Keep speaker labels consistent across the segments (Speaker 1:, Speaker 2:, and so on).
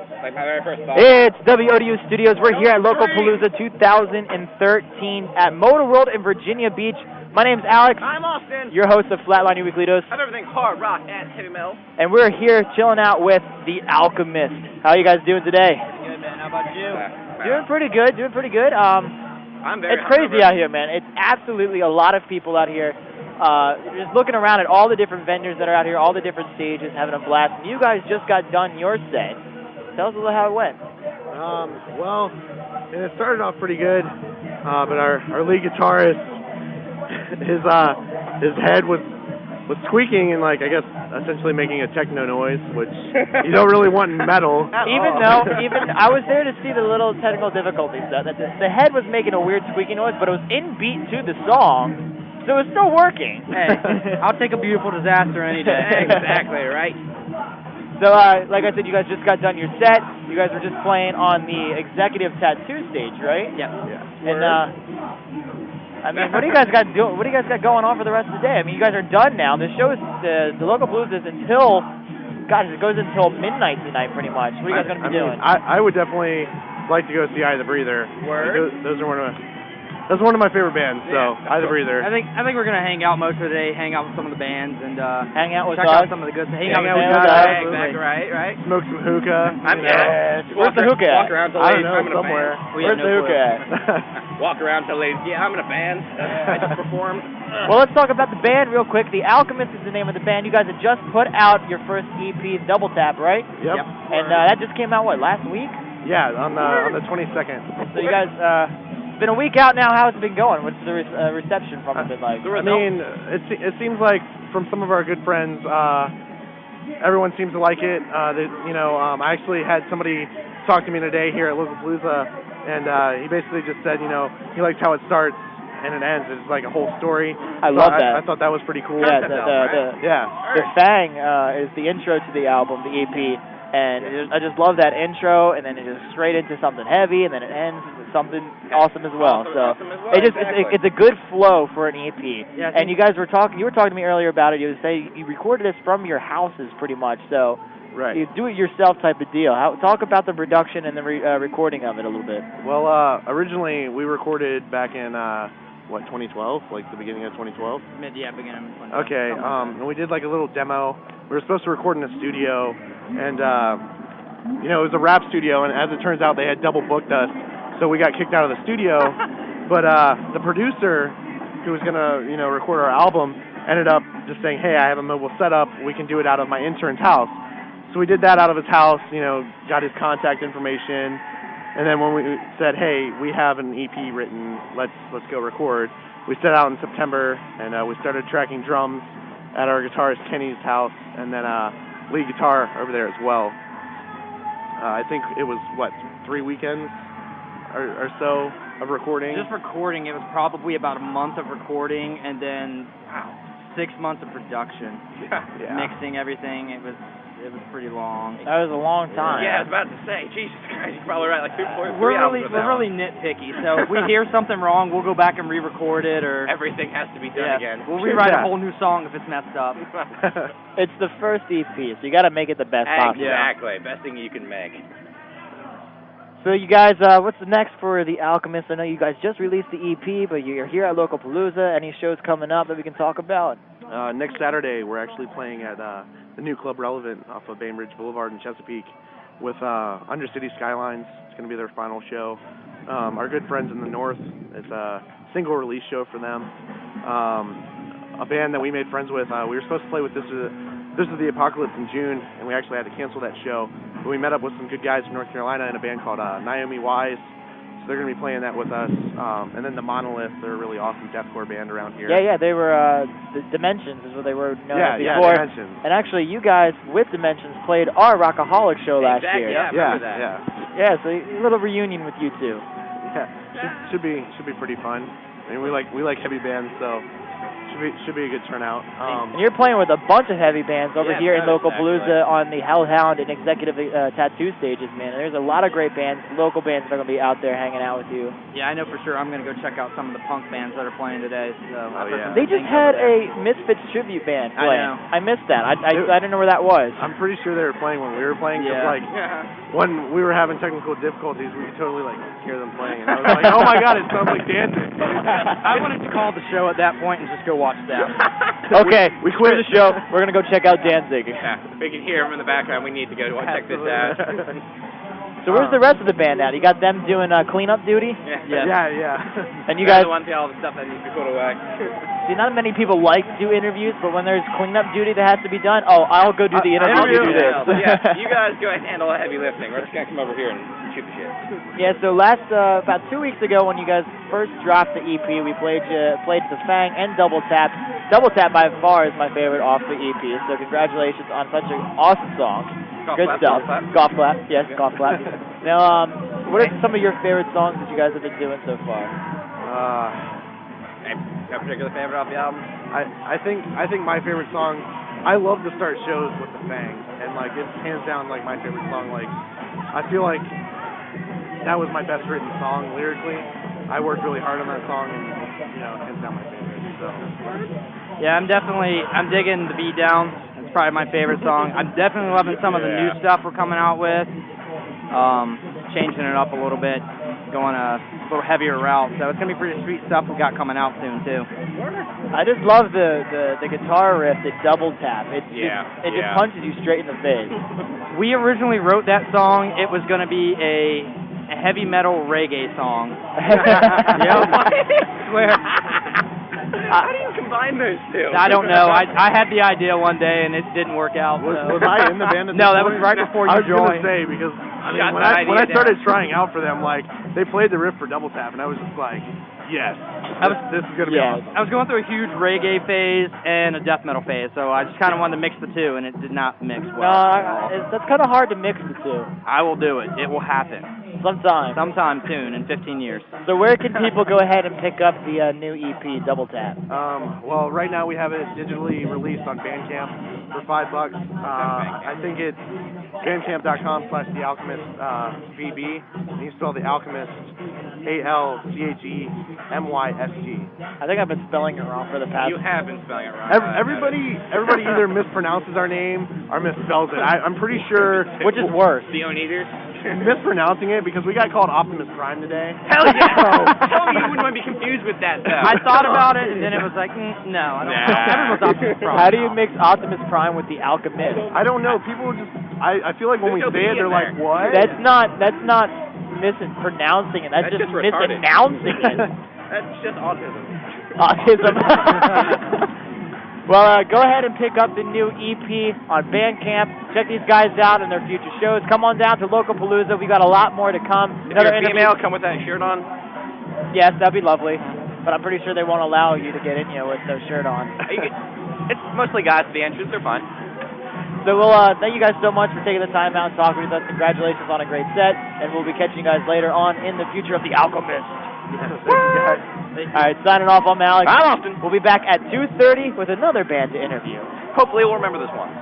Speaker 1: Like my very first thought.
Speaker 2: It's WODU Studios. We're here at Localpalooza 2013 at Motor World in Virginia Beach. My name's Alex.
Speaker 1: I'm Austin.
Speaker 2: Your host of Flatline Your Weekly Dose.
Speaker 1: Of everything hard rock and heavy metal.
Speaker 2: And we're here chilling out with the Alchemist. How are you guys doing today?
Speaker 1: Pretty good, man. How about you?
Speaker 2: Doing pretty good. Doing pretty good.
Speaker 1: I'm very.
Speaker 2: It's crazy out here, man. It's absolutely a lot of people out here. Just looking around at all the different vendors that are out here, all the different stages, having a blast. And you guys just got done your set. Tell us a little how it went.
Speaker 3: Well, it started off pretty good, but our lead guitarist, his head was squeaking and, like, I guess essentially making a techno noise, which you don't really want in metal.
Speaker 2: Even I was there to see the little technical difficulties. The head was making a weird squeaking noise, but it was in beat to the song. So it's still working.
Speaker 4: Hey, I'll take a beautiful disaster any day.
Speaker 1: Exactly, right?
Speaker 2: So, like I said, you guys just got done your set. You guys were just playing on the Executive Tattoo stage, right?
Speaker 4: Yep.
Speaker 3: Yeah.
Speaker 2: And, I mean, what do you guys got going on for the rest of the day? I mean, you guys are done now. The show is, the Localpalooza is until, gosh, it goes until midnight tonight, pretty much. What are you guys going to be doing?
Speaker 3: I would definitely like to go see Eye of the Breather.
Speaker 1: Word.
Speaker 3: That's one of my favorite bands, so Eye of the Breather.
Speaker 4: I think we're gonna hang out most of the day, hang out with some of the bands, and
Speaker 2: hang out with
Speaker 4: check
Speaker 2: us.
Speaker 4: out some of the good. Hang
Speaker 3: Hang
Speaker 4: out
Speaker 3: out
Speaker 4: with
Speaker 3: with
Speaker 4: us.
Speaker 3: us.
Speaker 1: Right.
Speaker 3: Smoke some hookah.
Speaker 2: Where's the hookah
Speaker 1: Walk
Speaker 2: at?
Speaker 1: around till
Speaker 3: I
Speaker 1: late.
Speaker 3: don't know,
Speaker 1: I'm in a
Speaker 3: somewhere.
Speaker 1: band.
Speaker 4: We
Speaker 2: Where's
Speaker 4: have
Speaker 2: the
Speaker 4: no
Speaker 2: hookah at?
Speaker 1: Walk around till late. Yeah, I'm in a band. I just performed.
Speaker 2: Well, let's talk about the band real quick. The Alchemist is the name of the band. You guys had just put out your first EP, Double Tap, right?
Speaker 3: Yep.
Speaker 2: And that just came out, what, last week?
Speaker 3: Yeah, on the 22nd.
Speaker 2: So you guys, it's been a week out now. How's it been going? What's the reception from it been like?
Speaker 3: I mean, it seems like from some of our good friends, everyone seems to like it. I actually had somebody talk to me today here at Localpalooza, and he basically just said, he likes how it starts and it ends. It's like a whole story.
Speaker 2: I love that.
Speaker 3: I thought that was pretty cool.
Speaker 2: Yeah,
Speaker 3: Yeah.
Speaker 2: the Fang is the intro to the album, the EP, and I just love that intro, and then it just straight into something heavy, and then it ends with something awesome as well. It's a good flow for an EP.
Speaker 4: Yeah,
Speaker 2: and you guys were talking to me earlier about it. You say you recorded this from your houses pretty much, so
Speaker 3: Right.
Speaker 2: you do it yourself type of deal. Talk about the production and the recording of it a little bit.
Speaker 3: Well, originally we recorded back in 2012, like the beginning of 2012.
Speaker 4: Beginning of 2012.
Speaker 3: Okay, and we did like a little demo. We were supposed to record in a studio, and it was a rap studio, and as it turns out, they had double booked us, so we got kicked out of the studio. But the producer, who was gonna record our album, ended up just saying, "Hey, I have a mobile setup. We can do it out of my intern's house." So we did that out of his house. Got his contact information. And then when we said, "Hey, we have an EP written, let's go record," we set out in September, and we started tracking drums at our guitarist Kenny's house, and then lead guitar over there as well. I think it was 3 weekends or so of recording.
Speaker 4: Just recording, it was probably about a month of recording, and then 6 months of production.
Speaker 3: Yeah.
Speaker 4: Mixing everything. It was pretty long.
Speaker 2: That was a long time.
Speaker 1: Yeah, I was about to say, Jesus Christ, you're probably right, like 3
Speaker 4: We're
Speaker 1: hours.
Speaker 4: really nitpicky. So if we hear something wrong, we'll go back and re-record it, or
Speaker 1: Everything has to be done again.
Speaker 4: we'll rewrite a whole new song if it's messed up.
Speaker 2: It's the first EP, so you got to make it the best possible.
Speaker 1: Exactly, best thing you can make.
Speaker 2: So you guys, what's the next for the Alchemist? I know you guys just released the EP, but you're here at Localpalooza. Any shows coming up that we can talk about?
Speaker 3: Next Saturday, we're actually playing at the new Club Relevant off of Bainbridge Boulevard in Chesapeake with Undercity Skylines. It's going to be their final show. Our good friends in the North, it's a single release show for them. A band that we made friends with, we were supposed to play with This is the Apocalypse in June, and we actually had to cancel that show. But we met up with some good guys from North Carolina in a band called Naomi Wise. So they're going to be playing that with us. And then the Monolith, they're a really awesome deathcore band around here.
Speaker 2: Yeah, they were, the Dimensions is what they were known as
Speaker 3: Yeah,
Speaker 2: before.
Speaker 3: Dimensions.
Speaker 2: And actually, you guys with Dimensions played our Rockaholic show last year.
Speaker 1: Yeah, I remember that.
Speaker 2: Yeah, so a little reunion with you two.
Speaker 3: Yeah, should be pretty fun. I mean, we like heavy bands, so should be a good turnout.
Speaker 2: And you're playing with a bunch of heavy bands over here in Localpalooza on the Hellhound and Executive Tattoo stages, man. There's a lot of great bands, local bands that are going to be out there hanging out with you.
Speaker 4: Yeah, I know for sure I'm going to go check out some of the punk bands that are playing today. So
Speaker 2: They just had a Misfits tribute band playing. I missed that. I didn't know where that was.
Speaker 3: I'm pretty sure they were playing when we were playing. When we were having technical difficulties, we could totally hear them playing. And I was like, oh my god, it sounds like dancing.
Speaker 4: I wanted to call the show at that point and just go watch them.
Speaker 2: Okay, we quit the show. We're going to go check out Danzig.
Speaker 1: Yeah, if we can hear him in the background, we need to go check this out.
Speaker 2: So where's the rest of the band at? You got them doing cleanup duty?
Speaker 3: Yeah.
Speaker 2: And you guys...
Speaker 1: the one thing, all the stuff that needs to be put away.
Speaker 2: See, not many people like to do interviews, but when there's cleanup duty that has to be done, I'll go do the interview.
Speaker 1: I'll do this. Yeah, you guys go ahead and handle the heavy lifting. We're just going to come over here and shoot the shit.
Speaker 2: Yeah, so about 2 weeks ago when you guys first dropped the EP, we played the Fang and Double Tap. Double Tap by far is my favorite off the EP, so congratulations on such an awesome song. Good stuff. Golf clap. Yes, golf clap. Now, what are some of your favorite songs that you guys have been doing so far?
Speaker 1: No particular favorite off the album?
Speaker 3: I think my favorite song, I love to start shows with the Fang, and it's hands down my favorite song. I feel like that was my best written song lyrically. I worked really hard on that song, and hands down my favorite. So.
Speaker 4: Yeah, I'm digging the Beat Down. It's probably my favorite song. I'm definitely loving some of the new stuff we're coming out with. Changing it up a little bit, going a little heavier route. So it's gonna be pretty sweet stuff we got coming out soon too.
Speaker 2: I just love the guitar riff, the Double Tap. It just punches you straight in the face.
Speaker 4: We originally wrote that song. It was gonna be a heavy metal reggae song. I swear.
Speaker 1: How do you combine those two?
Speaker 4: I don't know. I had the idea one day and it didn't work out.
Speaker 3: Was I in the band at
Speaker 4: No, that was right before you joined.
Speaker 3: I was going to say, because when I started trying out for them, they played the riff for Double Tap, and I was just like, yes, this is going to be awesome.
Speaker 4: I was going through a huge reggae phase and a death metal phase, so I just kind of wanted to mix the two, and it did not mix well.
Speaker 2: That's kind of hard to mix the two.
Speaker 4: I will do it. It will happen. Sometime soon, in 15 years.
Speaker 2: So where can people go ahead and pick up the new EP, Double Tap?
Speaker 3: Well, right now we have it digitally released on Bandcamp for $5. I think it's bandcamp.com/The Alchemyst VB. And you spell The Alchemyst ALCHEMYST.
Speaker 2: I think I've been spelling it wrong for the past.
Speaker 1: You have been spelling it wrong.
Speaker 3: Everybody either mispronounces our name or misspells it. I'm pretty sure.
Speaker 2: Which is worse?
Speaker 1: The Oneaters?
Speaker 3: Mispronouncing it because we got called Optimus Prime today.
Speaker 1: Hell yeah! Tell me you wouldn't want to be confused with that, though.
Speaker 4: I thought about it, and then it was like, no, I don't know. Everyone's Optimus Prime.
Speaker 2: How do you mix Optimus Prime with the Alchemist?
Speaker 3: I don't know. People just, I feel like when we say it, they're like, what?
Speaker 2: That's not mispronouncing it. That's just misannouncing it.
Speaker 1: That's just autism.
Speaker 2: Autism. Well, go ahead and pick up the new EP on Bandcamp. Check these guys out and their future shows. Come on down to Localpalooza. We got a lot more to come.
Speaker 1: If you're a female, come with that shirt on.
Speaker 2: Yes, that'd be lovely. But I'm pretty sure they won't allow you to get in here with no shirt on.
Speaker 1: It's mostly guys at the entrance. They're fine.
Speaker 2: So we'll thank you guys so much for taking the time out and talking with us. Congratulations on a great set, and we'll be catching you guys later on in the future of the Alchemist. All right, signing off. I'm Alex.
Speaker 1: I'm Austin.
Speaker 2: We'll be back at 2:30 with another band to interview.
Speaker 1: Hopefully we'll remember this one.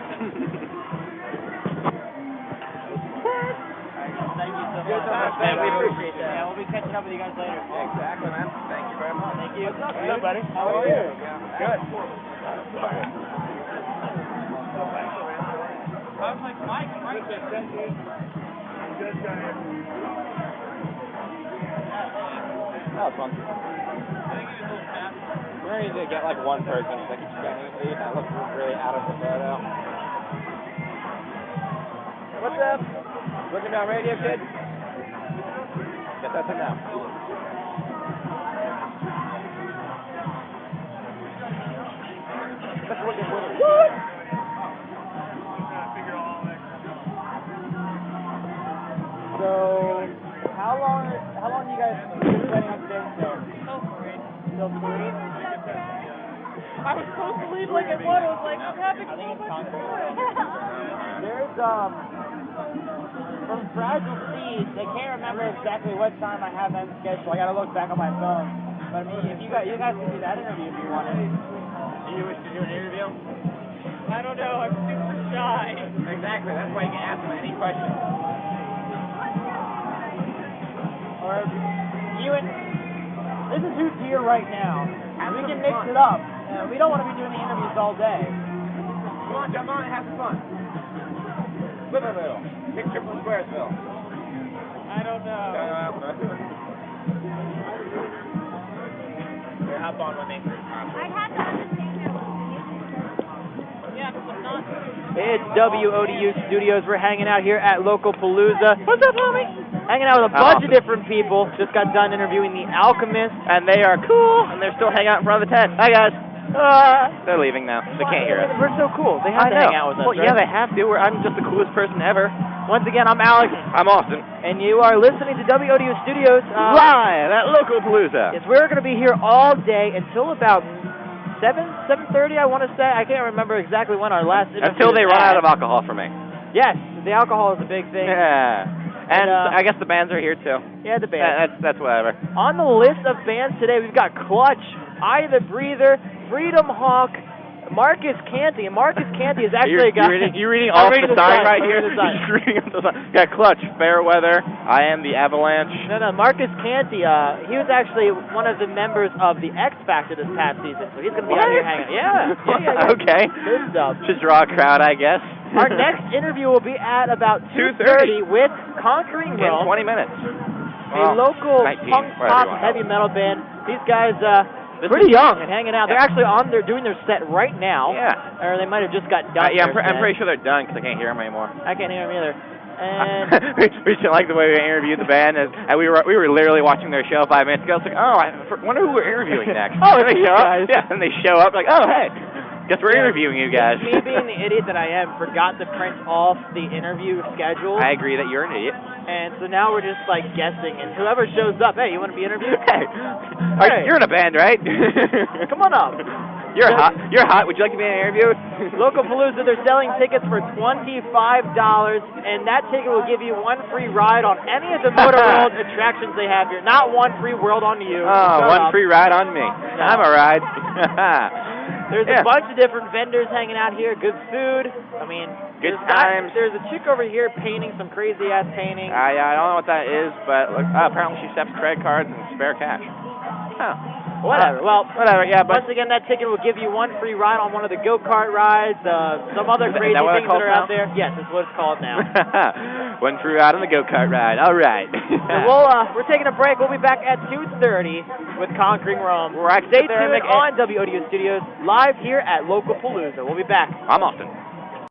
Speaker 2: Thank you so much. Man, we appreciate that. Yeah, we'll be catching up with you guys later.
Speaker 1: Exactly, man. Thank you very much.
Speaker 2: Thank you. What's up, buddy? How are you?
Speaker 1: Good.
Speaker 2: How's Mike?
Speaker 1: That was fun. We're going to get one person. He's like, you got anything? That looks really out of the photo. What's up? Looking down radio, kid? Get that thing now. What?
Speaker 2: So, how long you guys planning on staying there? Till 3.
Speaker 5: I was supposed to leave at 1. I was like, I'm having so much fun.
Speaker 2: There's from Fragile Seeds. I can't remember exactly what time I have them scheduled. I gotta look back on my phone. But I mean, if you guys can do that interview if you want it.
Speaker 1: Do you wish to do an interview?
Speaker 5: I don't know. I'm super shy.
Speaker 1: Exactly. That's why you can ask them any question.
Speaker 2: Or you and this is who's here right now. We can mix it up. We don't want to be doing the interviews all day.
Speaker 1: Come on, jump on and have some fun. Liverville. Picture from Squaresville.
Speaker 5: I don't know.
Speaker 1: Here, hop on with me.
Speaker 5: I have to understand your Yeah, because I'm not.
Speaker 2: It's WODU Studios. We're hanging out here at Localpalooza. What's up, homie? Hanging out with a bunch of different people. Just got done interviewing the Alchemist, and they are cool, and they're still hanging out in front of the tent. Hi, guys.
Speaker 6: They're leaving now. They can't hear us.
Speaker 2: We're so cool. They have to hang out with us,
Speaker 6: Well, yeah, they have to. I'm just the coolest person ever.
Speaker 2: Once again, I'm Alex.
Speaker 6: I'm Austin.
Speaker 2: And you are listening to WODU Studios.
Speaker 6: Live at Localpalooza.
Speaker 2: Yes, we're going to be here all day until about 7:30, I want to say. I can't remember exactly when our last interview
Speaker 6: Until they
Speaker 2: was
Speaker 6: run
Speaker 2: at.
Speaker 6: out of alcohol for me.
Speaker 2: Yes, the alcohol is a big thing.
Speaker 6: Yeah. And I guess the bands are here too.
Speaker 2: Yeah, the band.
Speaker 6: That's whatever.
Speaker 2: On the list of bands today, we've got Clutch, Eye the Breather, Freedom Hawk, Marcus Canty. And Marcus Canty is actually a guy.
Speaker 6: You reading
Speaker 2: I'm
Speaker 6: off
Speaker 2: reading
Speaker 6: the sign right
Speaker 2: I'm
Speaker 6: here?
Speaker 2: reading the sign.
Speaker 6: You're just reading off the sign. Yeah, Clutch, Fairweather, I Am the Avalanche.
Speaker 2: No, Marcus Canty, he was actually one of the members of the X Factor this past season, so he's going to be out here hanging out. Yeah.
Speaker 6: Okay.
Speaker 2: Good stuff.
Speaker 6: Should draw a crowd, I guess.
Speaker 2: Our next interview will be at about 2:30 with Conquering
Speaker 6: In
Speaker 2: Rome,
Speaker 6: 20 minutes.
Speaker 2: a local
Speaker 6: 19,
Speaker 2: punk
Speaker 6: whatever
Speaker 2: pop
Speaker 6: you want.
Speaker 2: heavy metal band. These guys, pretty young and hanging out. They're actually they're doing their set right now.
Speaker 6: Yeah.
Speaker 2: Or they might have just got done.
Speaker 6: Yeah,
Speaker 2: their
Speaker 6: I'm
Speaker 2: set.
Speaker 6: pretty sure they're done because I can't hear them anymore.
Speaker 2: I can't hear them either. And
Speaker 6: we just like the way we interviewed the band, and we were literally watching their show 5 minutes ago. It's like, oh, I wonder who we're interviewing next.
Speaker 2: Oh, it's
Speaker 6: they
Speaker 2: you
Speaker 6: show
Speaker 2: guys.
Speaker 6: up. Yeah, and they show up like, oh, hey, guess we're interviewing you guys.
Speaker 2: Me being the idiot that I am, forgot to print off the interview schedule.
Speaker 6: I agree that you're an idiot.
Speaker 2: And so now we're just like guessing, and whoever shows up, hey, you want to be interviewed?
Speaker 6: Hey, you're in a band, right?
Speaker 2: Come on up.
Speaker 6: You're hot. You're hot. Would you like to be interviewed?
Speaker 2: Localpalooza, they're selling tickets for $25, and that ticket will give you one free ride on any of the Motor World attractions they have here. Not one free world on you.
Speaker 6: Oh, one free ride on me.
Speaker 2: No.
Speaker 6: I'm a ride.
Speaker 2: There's a bunch of different vendors hanging out here. Good food. I mean,
Speaker 6: good times.
Speaker 2: There's a chick over here painting some crazy ass painting.
Speaker 6: Yeah, I don't know what that is, but look, apparently she accepts credit cards and spare cash. Huh.
Speaker 2: Whatever.
Speaker 6: Whatever. Yeah, but
Speaker 2: once again, that ticket will give you one free ride on one of the go-kart rides, some other crazy things that are out there. Yes, that's what it's called now.
Speaker 6: One free ride on the go-kart ride. All right.
Speaker 2: So we're taking a break. We'll be back at 2:30 with Conquering Rome. Stay tuned on WODU Studios, live here at Localpalooza. We'll be back.
Speaker 6: I'm Austin.